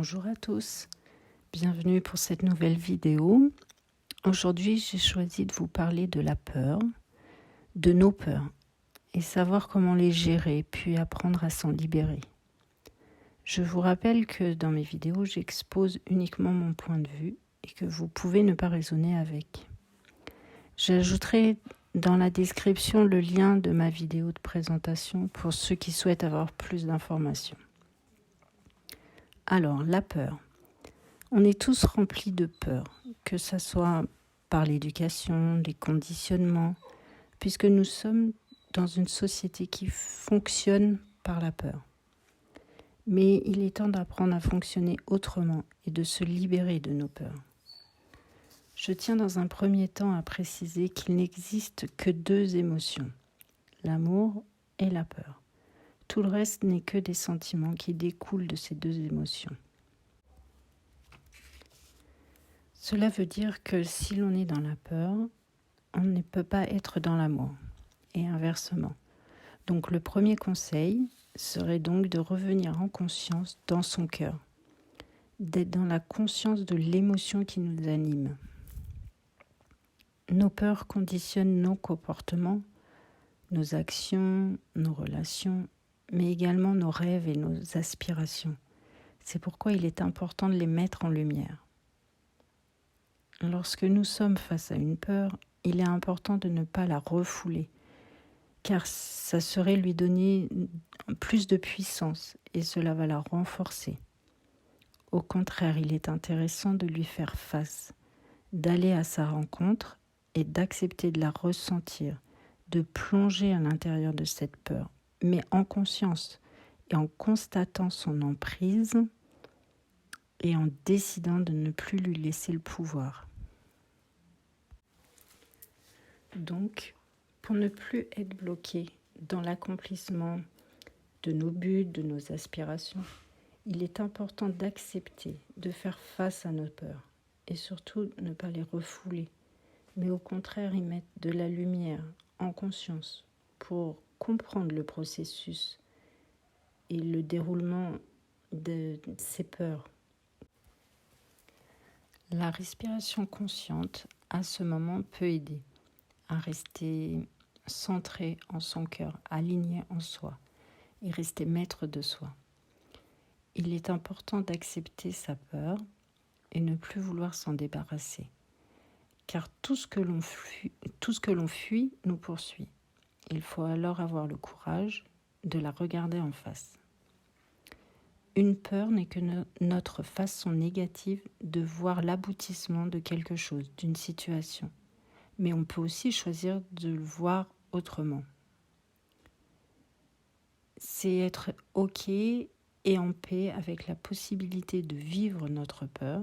Bonjour à tous, bienvenue pour cette nouvelle vidéo. Aujourd'hui, j'ai choisi de vous parler de la peur, de nos peurs, et savoir comment les gérer, puis apprendre à s'en libérer. Je vous rappelle que dans mes vidéos, j'expose uniquement mon point de vue et que vous pouvez ne pas raisonner avec. J'ajouterai dans la description le lien de ma vidéo de présentation pour ceux qui souhaitent avoir plus d'informations. Alors, la peur. On est tous remplis de peur, que ce soit par l'éducation, les conditionnements, puisque nous sommes dans une société qui fonctionne par la peur. Mais il est temps d'apprendre à fonctionner autrement et de se libérer de nos peurs. Je tiens dans un premier temps à préciser qu'il n'existe que deux émotions, l'amour et la peur. Tout le reste n'est que des sentiments qui découlent de ces deux émotions. Cela veut dire que si l'on est dans la peur, on ne peut pas être dans l'amour, et inversement. Donc le premier conseil serait donc de revenir en conscience dans son cœur, d'être dans la conscience de l'émotion qui nous anime. Nos peurs conditionnent nos comportements, nos actions, nos relations, mais également nos rêves et nos aspirations. C'est pourquoi il est important de les mettre en lumière. Lorsque nous sommes face à une peur, il est important de ne pas la refouler, car ça serait lui donner plus de puissance et cela va la renforcer. Au contraire, il est intéressant de lui faire face, d'aller à sa rencontre et d'accepter de la ressentir, de plonger à l'intérieur de cette peur, mais en conscience et en constatant son emprise et en décidant de ne plus lui laisser le pouvoir. Donc, pour ne plus être bloqué dans l'accomplissement de nos buts, de nos aspirations, il est important d'accepter, de faire face à nos peurs et surtout ne pas les refouler, mais au contraire y mettre de la lumière en conscience pour comprendre le processus et le déroulement de ces peurs. La respiration consciente, à ce moment, peut aider à rester centré en son cœur, aligné en soi et rester maître de soi. Il est important d'accepter sa peur et ne plus vouloir s'en débarrasser, car tout ce que l'on fuit nous poursuit. Il faut alors avoir le courage de la regarder en face. Une peur n'est que notre façon négative de voir l'aboutissement de quelque chose, d'une situation. Mais on peut aussi choisir de le voir autrement. C'est être OK et en paix avec la possibilité de vivre notre peur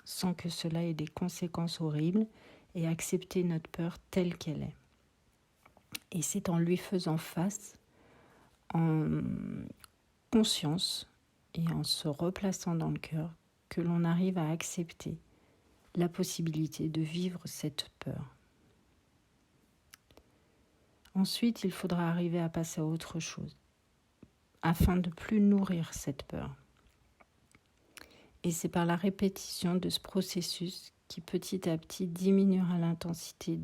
sans que cela ait des conséquences horribles et accepter notre peur telle qu'elle est. Et c'est en lui faisant face, en conscience et en se replaçant dans le cœur que l'on arrive à accepter la possibilité de vivre cette peur. Ensuite, il faudra arriver à passer à autre chose, afin de ne plus nourrir cette peur. Et c'est par la répétition de ce processus qui petit à petit diminuera l'intensité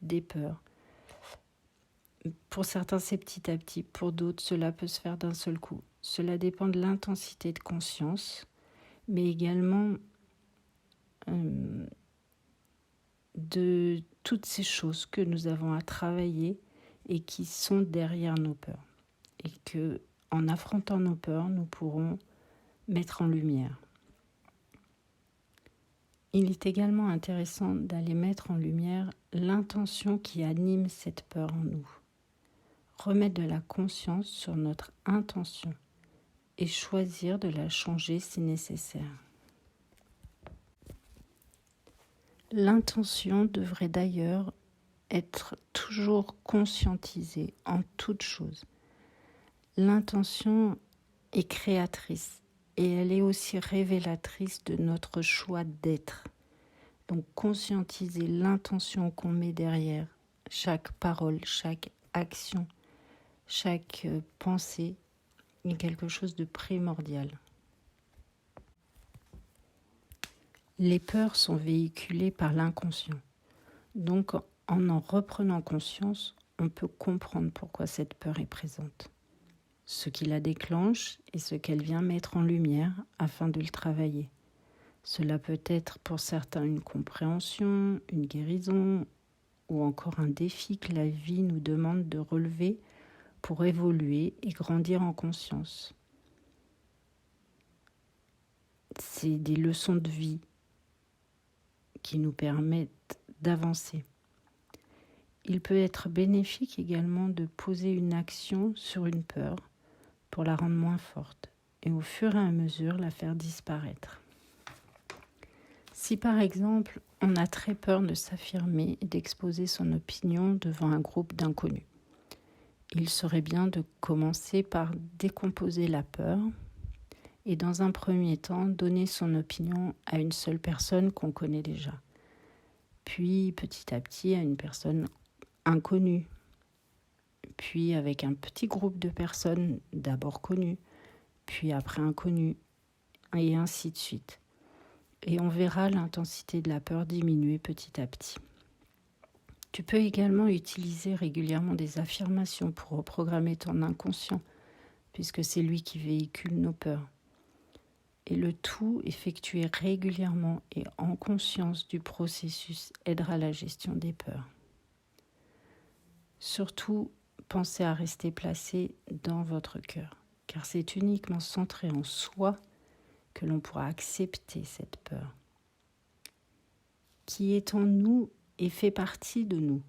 des peurs. Pour certains, c'est petit à petit, pour d'autres, cela peut se faire d'un seul coup. Cela dépend de l'intensité de conscience, mais également de toutes ces choses que nous avons à travailler et qui sont derrière nos peurs. Et que, en affrontant nos peurs, nous pourrons mettre en lumière. Il est également intéressant d'aller mettre en lumière l'intention qui anime cette peur en nous. Remettre de la conscience sur notre intention et choisir de la changer si nécessaire. L'intention devrait d'ailleurs être toujours conscientisée en toute chose. L'intention est créatrice et elle est aussi révélatrice de notre choix d'être. Donc conscientiser l'intention qu'on met derrière chaque parole, chaque action, chaque pensée est quelque chose de primordial. Les peurs sont véhiculées par l'inconscient. Donc, en reprenant conscience, on peut comprendre pourquoi cette peur est présente, ce qui la déclenche et ce qu'elle vient mettre en lumière afin de le travailler. Cela peut être pour certains une compréhension, une guérison ou encore un défi que la vie nous demande de relever pour évoluer et grandir en conscience. C'est des leçons de vie qui nous permettent d'avancer. Il peut être bénéfique également de poser une action sur une peur pour la rendre moins forte et au fur et à mesure la faire disparaître. Si par exemple on a très peur de s'affirmer et d'exposer son opinion devant un groupe d'inconnus, il serait bien de commencer par décomposer la peur et dans un premier temps donner son opinion à une seule personne qu'on connaît déjà, puis petit à petit à une personne inconnue, puis avec un petit groupe de personnes d'abord connues, puis après inconnues, et ainsi de suite. Et on verra l'intensité de la peur diminuer petit à petit. Tu peux également utiliser régulièrement des affirmations pour reprogrammer ton inconscient, puisque c'est lui qui véhicule nos peurs. Et le tout effectué régulièrement et en conscience du processus aidera à la gestion des peurs. Surtout, pensez à rester placé dans votre cœur, car c'est uniquement centré en soi que l'on pourra accepter cette peur, qui est en nous et fait partie de nous.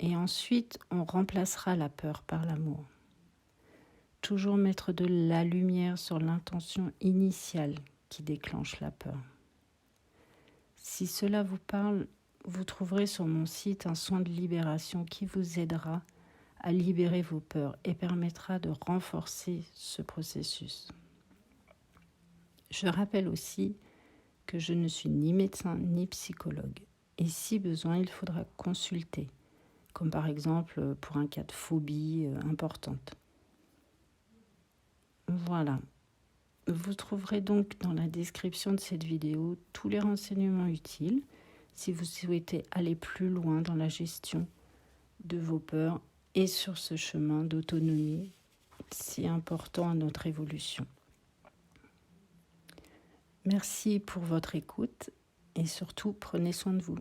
Et ensuite, on remplacera la peur par l'amour. Toujours mettre de la lumière sur l'intention initiale qui déclenche la peur. Si cela vous parle, vous trouverez sur mon site un soin de libération qui vous aidera à libérer vos peurs et permettra de renforcer ce processus. Je rappelle aussi que je ne suis ni médecin ni psychologue et si besoin, il faudra consulter, comme par exemple pour un cas de phobie importante. Voilà. Vous trouverez donc dans la description de cette vidéo tous les renseignements utiles si vous souhaitez aller plus loin dans la gestion de vos peurs et sur ce chemin d'autonomie si important à notre évolution. Merci pour votre écoute et surtout prenez soin de vous.